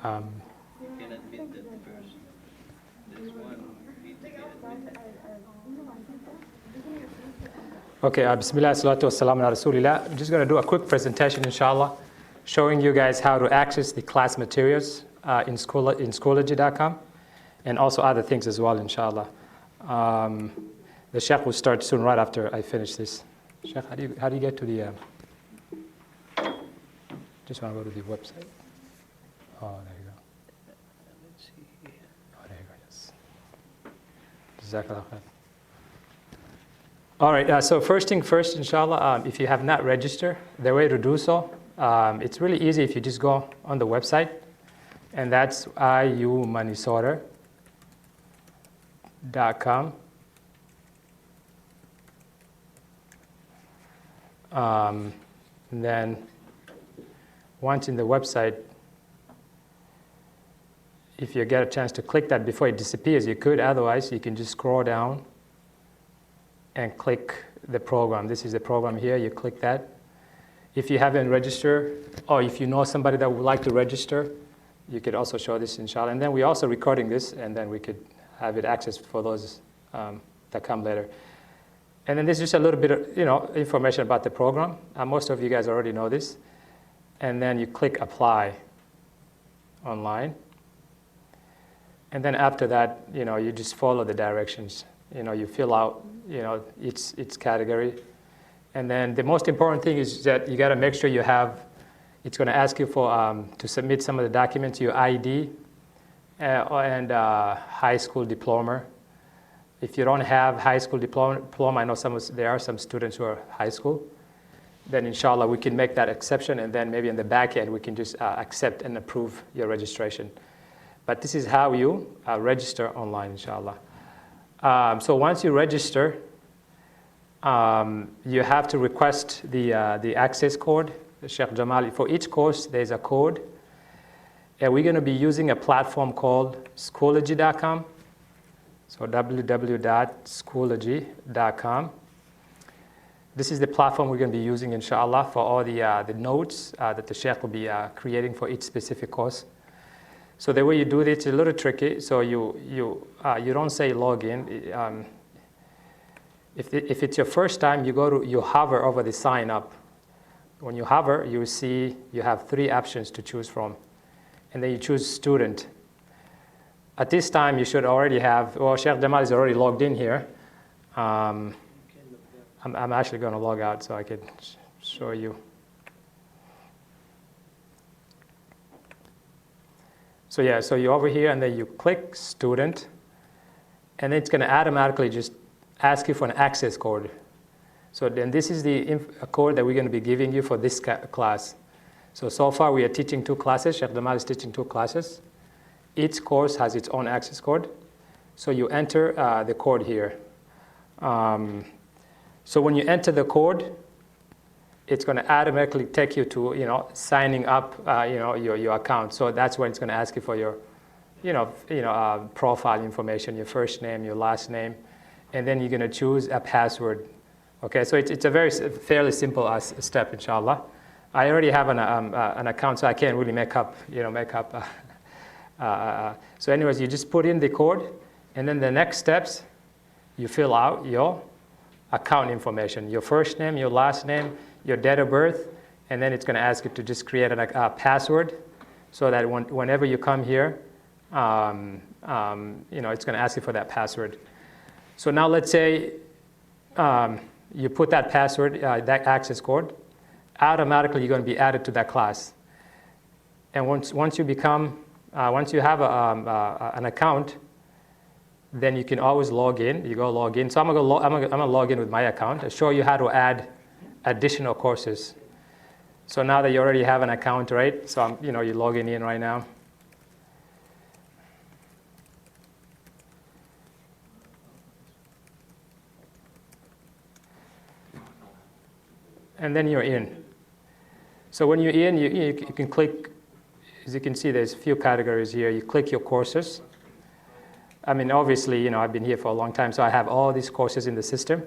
You can admit that person. There's one need to be admitted. Okay, Bismillah, salatu wassalamu ala rasulillah. I'm just going to do a quick presentation, inshallah, showing you guys how to access the class materials in schoology.com and also other things as well, inshallah. The Sheikh will start soon, right after I finish this. Sheikh, how do you get to the... just want to go to the website. Oh, there you go. Let's see here. Oh, there you go, yes. Jazakallah khair. All right, so first thing first, inshallah, if you have not registered, the way to do so, it's really easy if you just go on the website, and that's iumanisoda.com. And then once in the website, if you get a chance to click that before it disappears, you could. Otherwise, you can just scroll down and click the program. This is the program here. You click that. If you haven't registered, or if you know somebody that would like to register, you could also show this, inshallah. And then we're also recording this, and then we could have it accessed for those that come later. And then this is just a little bit of information about the program. Most of you guys already know this. And then you click Apply online. And then after that, you just follow the directions. You fill out, its category. And then the most important thing is that you got to make sure you have, it's going to ask you for to submit some of the documents, your ID and high school diploma. If you don't have high school diploma, I know there are some students who are high school, then inshallah we can make that exception, and then maybe in the back end we can just accept and approve your registration. But this is how you register online, inshallah. So once you register, you have to request the access code. Sheikh Jamel, for each course, there's a code. And we're going to be using a platform called schoology.com. So www.schoology.com. This is the platform we're going to be using, inshallah, for all the notes that the Sheikh will be creating for each specific course. So the way you do it is a little tricky. So you don't say login. If it's your first time, you hover over the sign up. When you hover, you see you have 3 options to choose from, and then you choose student. At this time, you should already have. Well, Sheikh Jamel is already logged in here. I'm actually going to log out so I can show you. So yeah, so you're over here, and then you click student, and it's going to automatically just ask you for an access code. So then this is the code that we're going to be giving you for this class. So far we are teaching 2 classes. Sheikh Jamel is teaching 2 classes. Each course has its own access code. So you enter the code here. So when you enter the code, it's going to automatically take you to signing up your account. So that's when it's going to ask you for your profile information, your first name, your last name, and then you're going to choose a password. Okay, so it's a fairly simple step, inshallah. I already have an account, so I can't really make up. So anyways, you just put in the code, and then the next steps, you fill out your account information, your first name, your last name, your date of birth, and then it's going to ask you to just create a password, so that whenever you come here, it's going to ask you for that password. So now let's say you put that password, that access code, automatically you're going to be added to that class. And once you have an account, then you can always log in. You go log in. So I'm gonna log in with my account and show you how to add additional courses. So now that you already have an account, right? So you're logging in right now. And then you're in. So when you're in, you can click. As you can see, there's a few categories here. You click your courses. I mean, obviously, I've been here for a long time, so I have all these courses in the system.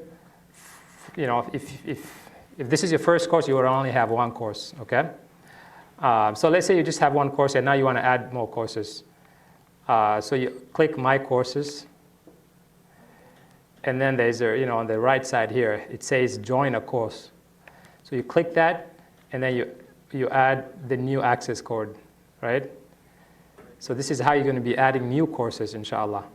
If this is your first course, you will only have 1 course, okay? So let's say you just have one course and now you want to add more courses. So you click My Courses. And then there's on the right side here, it says Join a Course. So you click that, and then you add the new access code, right? So this is how you're going to be adding new courses, inshallah.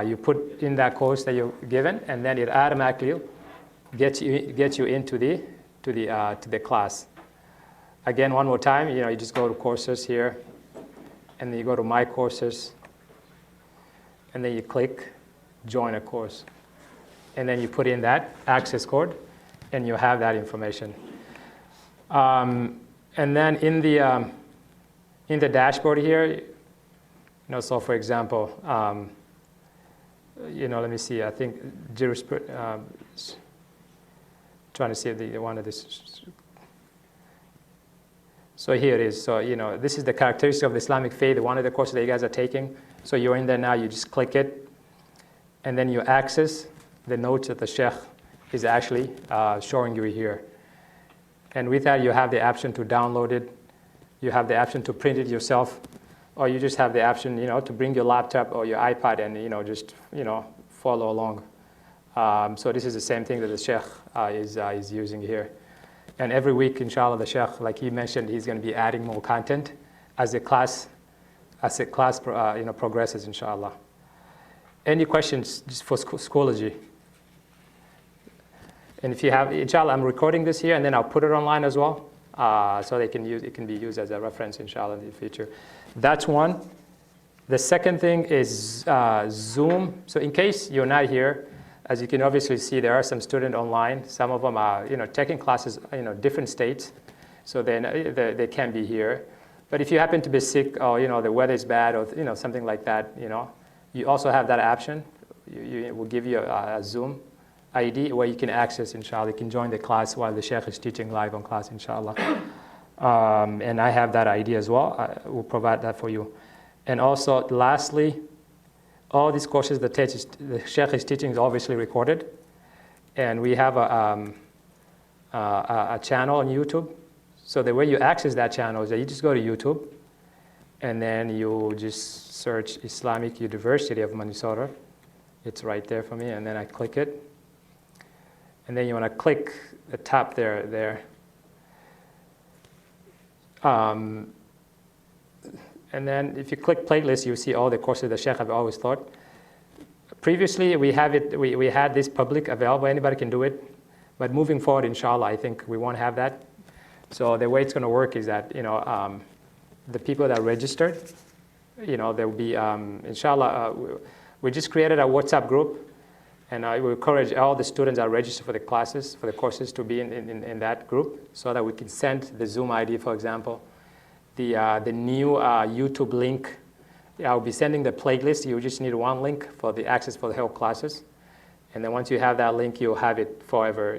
You put in that course that you're given, and then it automatically gets you into the class. Again, one more time, you just go to Courses here, and then you go to My Courses, and then you click Join a Course. And then you put in that access code, and you have that information. And then in the dashboard here, so for example, let me see. I think jurisprudence. Trying to see if the one of this. So here it is. So this is the characteristic of the Islamic faith. One of the courses that you guys are taking. So you're in there now. You just click it, and then you access the notes that the Sheikh is actually showing you here. And with that, you have the option to download it. You have the option to print it yourself, or you just have the option, to bring your laptop or your iPad and just follow along. So this is the same thing that the Sheikh is using here. And every week, inshallah, the Sheikh, like he mentioned, he's going to be adding more content as the class progresses, inshallah. Any questions just for Schoology? And if you have, inshallah, I'm recording this here, and then I'll put it online as well, so it can be used as a reference, inshallah, in the future. That's one. The second thing is Zoom. So in case you're not here, as you can obviously see, there are some students online. Some of them are, taking classes, different states, so they can be here. But if you happen to be sick, or the weather is bad, or something like that, you also have that option. It will give you a Zoom ID where you can access, inshallah. You can join the class while the Sheikh is teaching live on class, inshallah. And I have that ID as well. I will provide that for you. And also, lastly, all these courses the Sheikh is teaching is obviously recorded. And we have a channel on YouTube. So the way you access that channel is that you just go to YouTube, and then you just search Islamic University of Minnesota. It's right there for me, and then I click it. And then you want to click the top there. And then if you click playlist, you see all the courses the Sheikh have always taught. Previously, we had this public available. Anybody can do it. But moving forward, inshallah, I think we won't have that. So the way it's going to work is that, the people that registered, there will be, inshallah, we just created a WhatsApp group. And I will encourage all the students that are registered for the classes, for the courses, to be in that group, so that we can send the Zoom ID, for example, the new YouTube link. I'll be sending the playlist. You just need one link for the access for the whole classes. And then once you have that link, you'll have it forever,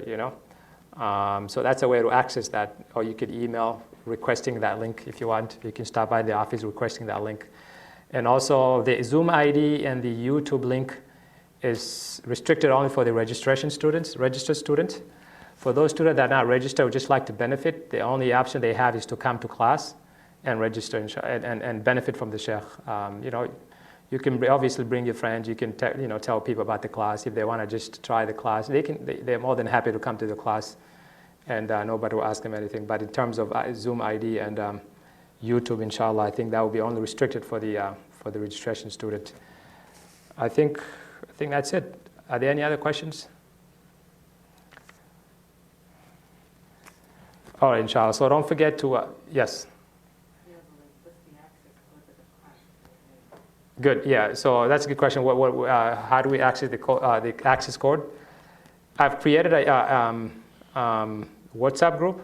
So that's a way to access that. Or you could email requesting that link if you want. You can stop by the office requesting that link. And also the Zoom ID and the YouTube link is restricted only for the registered students. For those students that are not registered who just like to benefit, the only option they have is to come to class and register and benefit from the Sheikh. You can obviously bring your friends. You can tell people about the class if they want to just try the class. They're more than happy to come to the class, and nobody will ask them anything. But in terms of Zoom ID and YouTube, inshallah, I think that will be only restricted for the registration student. I think that's it. Are there any other questions? All right, inshallah. So don't forget to, yes. Good, yeah. So that's a good question. How do we access the access code? I've created a WhatsApp group.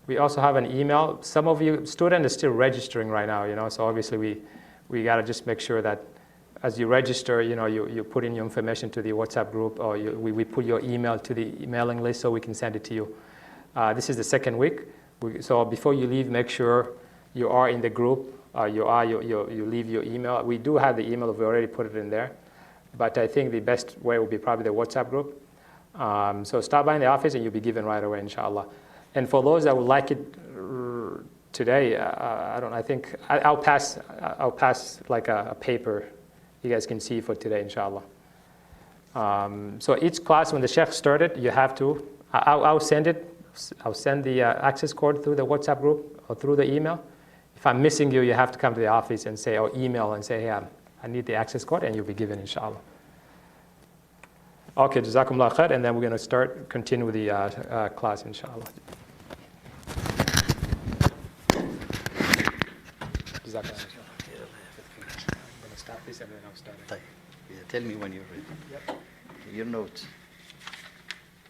We also have an email. Some of you students are still registering right now, so obviously we got to just make sure that as you register, you put in your information to the WhatsApp group, or we put your email to the mailing list so we can send it to you. This is the second week. So before you leave, make sure you are in the group. You leave your email. We do have the email. We already put it in there. But I think the best way would be probably the WhatsApp group. So stop by in the office and you'll be given right away, inshallah. And for those that would like it today, I don't. I think I'll pass. I'll pass like a paper you guys can see for today, inshallah. So each class, when the Sheikh started, you have to. I'll send it. I'll send the access code through the WhatsApp group or through the email. If I'm missing you, you have to come to the office and say, or email and say, hey, I need the access code, and you'll be given, inshallah. Okay, jazakumullah khair, and then we're going to continue with the class, inshallah. Jazakallah. I'm going to stop this and then I'll start it. Yeah, tell me when you're ready. Yep. Your notes.